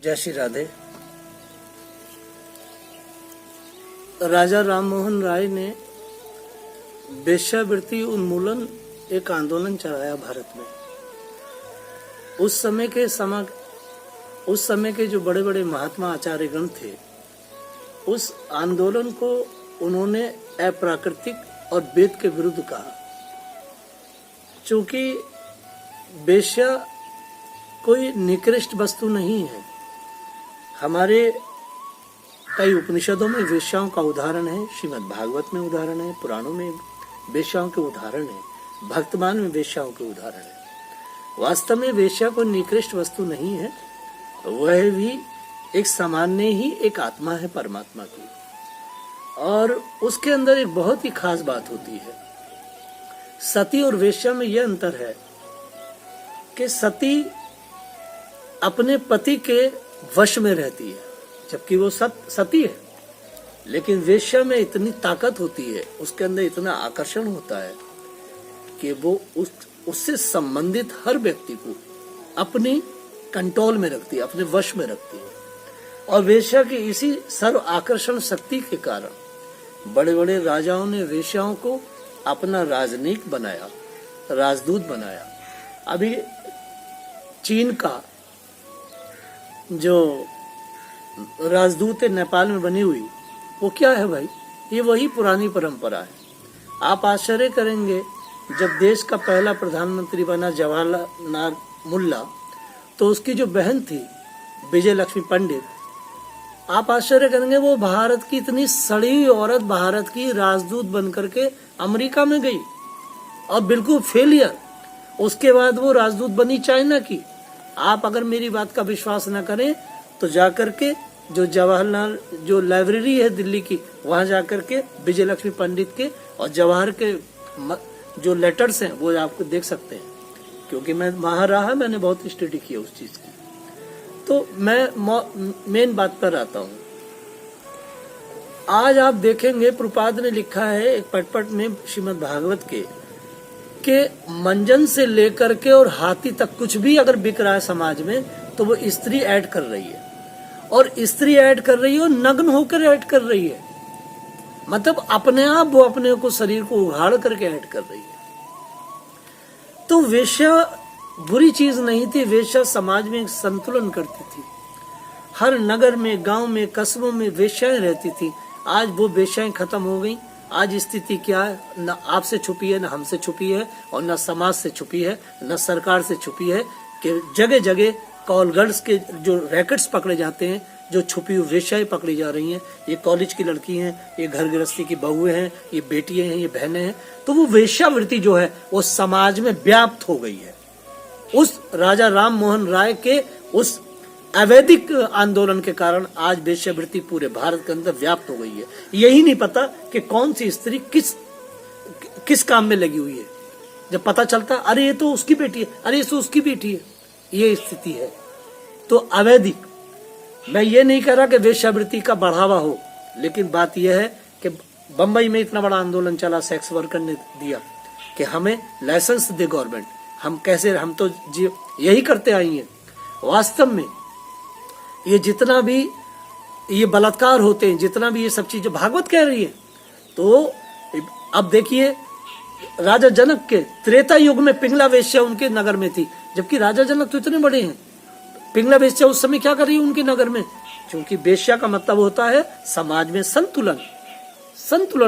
जय श्री राधे। राजा राम मोहन राय ने वेश्यावृत्ति उन्मूलन एक आंदोलन चलाया भारत में। उस समय के जो बड़े बड़े महात्मा आचार्यगण थे, उस आंदोलन को उन्होंने अप्राकृतिक और वेद के विरुद्ध कहा। चूंकि वेश्या कोई निकृष्ट वस्तु नहीं है। हमारे कई उपनिषदों में वेश्याओं का उदाहरण है, श्रीमद् भागवत में उदाहरण है, पुराणों में वेश्याओं के उदाहरण है, भक्तमान में वेश्याओं के उदाहरण है। वास्तव में वेश्या कोई निकृष्ट वस्तु नहीं है, वह भी एक सामान्य ही एक आत्मा है परमात्मा की। और उसके अंदर एक बहुत ही खास बात होती है। सती और वेश्या में यह अंतर है कि सती अपने पति के वश में रहती है, जबकि वो सती है। लेकिन वेश्या में इतनी ताकत होती है, उसके अंदर इतना आकर्षण होता है कि वो उससे संबंधित हर व्यक्ति को अपनी कंट्रोल में रखती है, अपने वश में रखती है। और वेश्या की इसी सर्व आकर्षण शक्ति के कारण बड़े बड़े राजाओं ने वेश्याओं को अपना राजनयिक बनाया, राजदूत बनाया। अभी चीन का जो राजदूत है नेपाल में बनी हुई, वो क्या है भाई? ये वही पुरानी परंपरा है। आप आश्चर्य करेंगे, जब देश का पहला प्रधानमंत्री बना जवाहरलाल मुल्ला, तो उसकी जो बहन थी विजय लक्ष्मी पंडित, आप आश्चर्य करेंगे वो भारत की इतनी सड़ी हुई औरत भारत की राजदूत बनकर के अमेरिका में गई और बिल्कुल फेलियर। उसके बाद वो राजदूत बनी चाइना की। आप अगर मेरी बात का विश्वास न करें तो जाकर के जो जवाहरलाल जो लाइब्रेरी है दिल्ली की, वहां जाकर के विजय लक्ष्मी पंडित के और जवाहर के जो लेटर्स हैं वो आपको देख सकते हैं, क्योंकि मैं वहां रहा, मैंने बहुत स्टडी की उस चीज की। तो मैं मेन बात पर आता हूं। आज आप देखेंगे प्रभुपाद ने लिखा है एक पटपट में श्रीमद् भागवत के मंजन से लेकर के और हाथी तक कुछ भी अगर बिक रहा है समाज में, तो वो स्त्री ऐड कर रही है। और स्त्री ऐड कर रही है और नग्न होकर ऐड कर रही है। मतलब अपने आप वो अपने को शरीर को उघाड़ करके ऐड कर रही है। तो वेश्या बुरी चीज नहीं थी। वेश्या समाज में एक संतुलन करती थी। हर नगर में, गांव में, कस्बों में वेश्याएं रहती थी। आज वो वेश्याएं खत्म हो गई। आज स्थिति क्या है? न आपसे छुपी है, न हमसे छुपी है, और न समाज से छुपी है, न सरकार से छुपी है, कि जगह जगह कॉल गर्ल्स के जो रैकेट्स पकड़े जाते हैं, जो छुपी हुई वेश्याएं पकड़ी जा रही हैं। ये कॉलेज की लड़की हैं, ये घर गृहस्थी की बहुएं हैं, ये बेटियां हैं, ये बहनें हैं। तो वो वेश्यावृत्ति जो है वो समाज में व्याप्त हो गई है। उस राजा राम मोहन राय के उस अवैधिक आंदोलन के कारण आज वेश्यावृत्ति पूरे भारत के अंदर व्याप्त हो गई है। यही नहीं पता कि कौन सी स्त्री किस काम में लगी हुई है। जब पता चलता, अरे ये तो उसकी बेटी है, अरे ये तो उसकी बेटी है, ये स्थिति है। तो अवैधिक, मैं ये नहीं कह रहा कि वेश्यावृत्ति का बढ़ावा हो, लेकिन बात यह है कि बंबई में इतना बड़ा आंदोलन चला, सेक्स वर्कर ने दिया कि हमें लाइसेंस दे गवर्नमेंट। हम कैसे, हम तो यही करते आई हैं। वास्तव में ये जितना भी ये बलात्कार होते हैं, जितना भी ये सब चीजें भागवत कह रही है, तो अब देखिए राजा जनक के त्रेता युग में पिंगला वेश्या उनके नगर में थी, जबकि राजा जनक तो इतने बड़े हैं। पिंगला वेश्या उस समय क्या कर रही है उनके नगर में? क्योंकि वेश्या का मतलब होता है समाज में संतुलन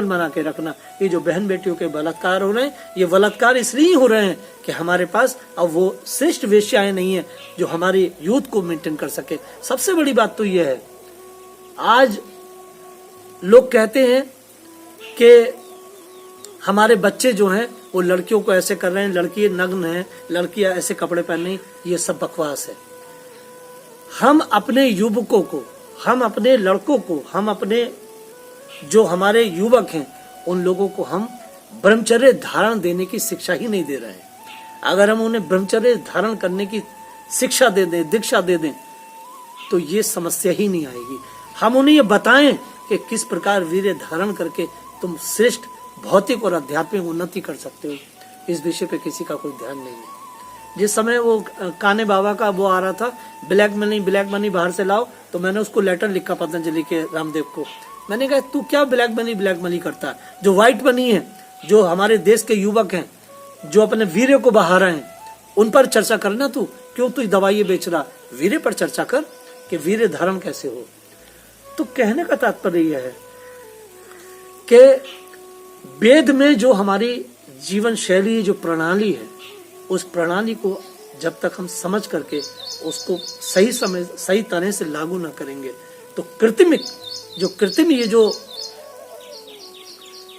बना के रखना। ये जो बहन बेटियों के बलात्कार हो रहे हैं, ये बलात्कार इसलिए हो रहे हैं कि हमारे पास अब वो श्रेष्ठ वेश्याएं नहीं है जो हमारी यूथ को मेंटेन कर सके। सबसे बड़ी बात तो ये है, आज लोग कहते हैं कि हमारे बच्चे जो हैं वो लड़कियों को ऐसे कर रहे हैं, लड़की नग्न है, लड़कियां ऐसे कपड़े पहन रही, ये सब बकवास है। हम अपने युवकों को, हम अपने लड़कों को, हम अपने जो हमारे युवक हैं, उन लोगों को हम ब्रह्मचर्य धारण देने की शिक्षा ही नहीं दे रहे हैं। अगर हम उन्हें ब्रह्मचर्य धारण करने की शिक्षा दे दें, दीक्षा दे दें, तो ये समस्या ही नहीं आएगी। हम उन्हें ये बताएं कि किस प्रकार वीर्य धारण करके तुम श्रेष्ठ भौतिक और आध्यात्मिक उन्नति कर सकते हो। इस विषय पे किसी का कोई ध्यान नहीं है। जिस समय वो काने बाबा का वो आ रहा था, ब्लैक मनी बाहर से लाओ, तो मैंने उसको लेटर लिखा पतंजलि के रामदेव को। मैंने कहा तू क्या ब्लैक मनी करता है, जो व्हाइट मनी है, जो हमारे देश के युवक हैं, जो अपने वीर्य को बहा रहे हैं, उन पर चर्चा करना। तू क्यों तू दवाई बेच रहा, वीर्य पर चर्चा कर कि वीर्य धर्म कैसे हो। तो कहने का तात्पर्य यह है कि वेद में जो हमारी जीवन शैली, जो प्रणाली है, उस प्रणाली को जब तक हम समझ करके उसको सही तरह से लागू ना करेंगे, तो कृत्रिम ये जो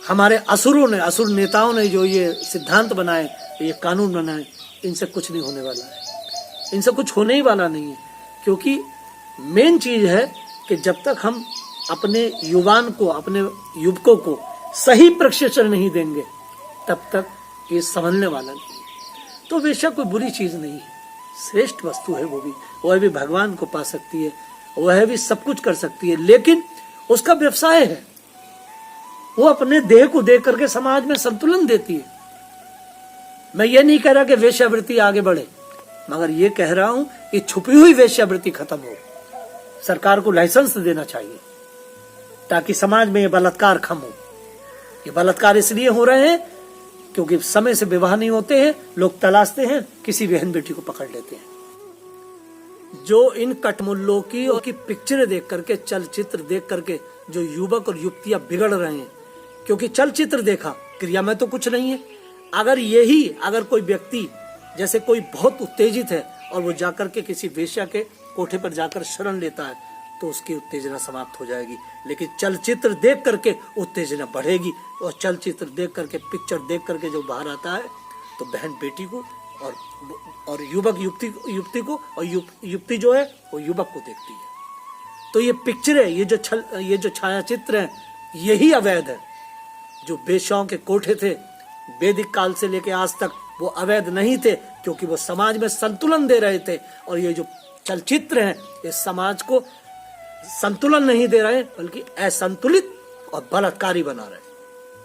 हमारे असुर नेताओं ने जो ये सिद्धांत बनाए, ये कानून बनाए, इनसे कुछ नहीं होने वाला है, इनसे कुछ होने ही वाला नहीं है। क्योंकि मेन चीज है कि जब तक हम अपने युवान को, अपने युवकों को सही प्रशिक्षण नहीं देंगे, तब तक ये संभलने वाला नहीं है। तो वेश्या कोई बुरी चीज नहीं है, श्रेष्ठ वस्तु है। वह भी भगवान को पा सकती है, वह भी सब कुछ कर सकती है, लेकिन उसका व्यवसाय है। वो अपने देह को देख करके समाज में संतुलन देती है। मैं ये नहीं कह रहा कि वेश्यावृत्ति आगे बढ़े, मगर ये कह रहा हूं कि छुपी हुई वेश्यावृत्ति खत्म हो। सरकार को लाइसेंस देना चाहिए ताकि समाज में ये बलात्कार कम हो। ये बलात्कार इसलिए हो रहे हैं क्योंकि समय से विवाह नहीं होते हैं, लोग तलाशते हैं, किसी बहन बेटी को पकड़ लेते हैं। जो इन कटमुल्लों की पिक्चरें देख करके, चलचित्र देख करके जो युवक और युवतियां बिगड़ रहे हैं, क्योंकि चलचित्र देखा, क्रिया में तो कुछ नहीं है। अगर कोई व्यक्ति जैसे कोई बहुत उत्तेजित है और वो जाकर के किसी वेश्या के कोठे पर जाकर शरण लेता है, तो उसकी उत्तेजना समाप्त हो जाएगी। लेकिन चलचित्र देख करके उत्तेजना बढ़ेगी, और चलचित्र देख करके, पिक्चर देख करके जो बाहर आता है, तो बहन बेटी को और युवक युवती को, और युवती जो है वो युवक को देखती है। तो ये पिक्चर है, ये जो छायाचित्र है, यही अवैध है। जो वेश्याओं के कोठे थे वैदिक काल से लेके आज तक, वो अवैध नहीं थे, क्योंकि वो समाज में संतुलन दे रहे थे। और ये जो चलचित्र हैं, ये समाज को संतुलन नहीं दे रहे, बल्कि असंतुलित और बलात्कारी बना रहे।